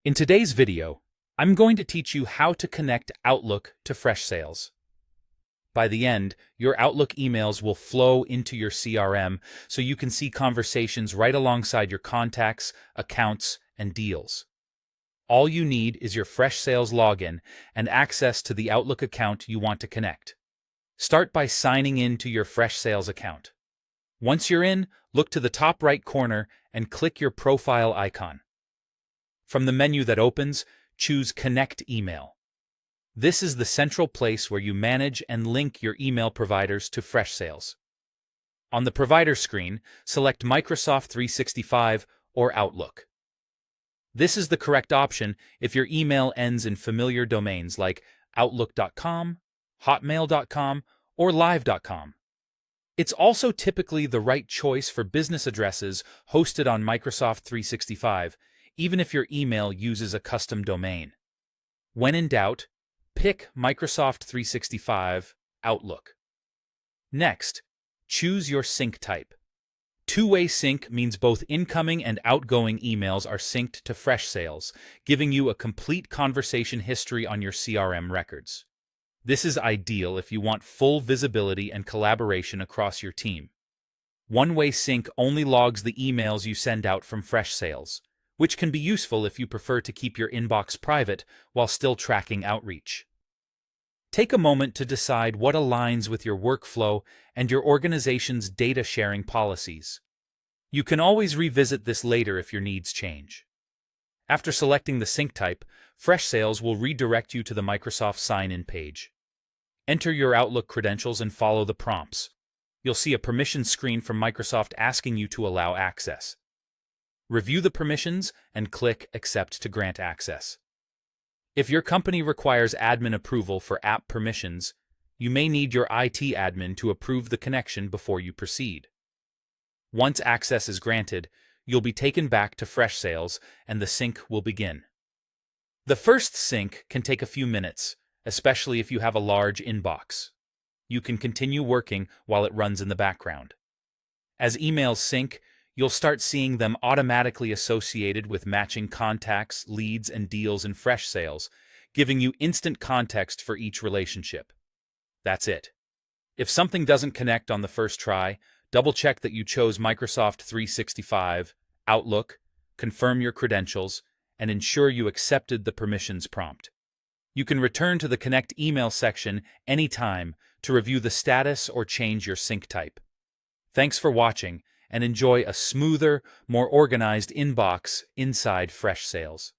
In today's video, I'm going to teach you how to connect Outlook to Freshsales. By the end, your Outlook emails will flow into your CRM so you can see conversations right alongside your contacts, accounts, and deals. All you need is your Freshsales login and access to the Outlook account you want to connect. Start by signing in to your Freshsales account. Once you're in, look to the top right corner and click your profile icon. From the menu that opens, choose Connect Email. This is the central place where you manage and link your email providers to Freshsales. On the provider screen, select Microsoft 365 or Outlook. This is the correct option if your email ends in familiar domains like Outlook.com, Hotmail.com, or Live.com. It's also typically the right choice for business addresses hosted on Microsoft 365, even if your email uses a custom domain. When in doubt, pick Microsoft 365 Outlook. Next, choose your sync type. Two-way sync means both incoming and outgoing emails are synced to Freshsales, giving you a complete conversation history on your CRM records. This is ideal if you want full visibility and collaboration across your team. One-way sync only logs the emails you send out from Freshsales, which can be useful if you prefer to keep your inbox private while still tracking outreach. Take a moment to decide what aligns with your workflow and your organization's data sharing policies. You can always revisit this later if your needs change. After selecting the sync type, Freshsales will redirect you to the Microsoft sign-in page. Enter your Outlook credentials and follow the prompts. You'll see a permissions screen from Microsoft asking you to allow access. Review the permissions and click Accept to grant access. If your company requires admin approval for app permissions, you may need your IT admin to approve the connection before you proceed. Once access is granted, you'll be taken back to Freshsales and the sync will begin. The first sync can take a few minutes, especially if you have a large inbox. You can continue working while it runs in the background. As emails sync, you'll start seeing them automatically associated with matching contacts, leads, and deals in Freshsales, giving you instant context for each relationship. That's it. If something doesn't connect on the first try, double-check that you chose Microsoft 365, Outlook, confirm your credentials, and ensure you accepted the permissions prompt. You can return to the Connect email section anytime to review the status or change your sync type. Thanks for watching, and enjoy a smoother, more organized inbox inside Freshsales.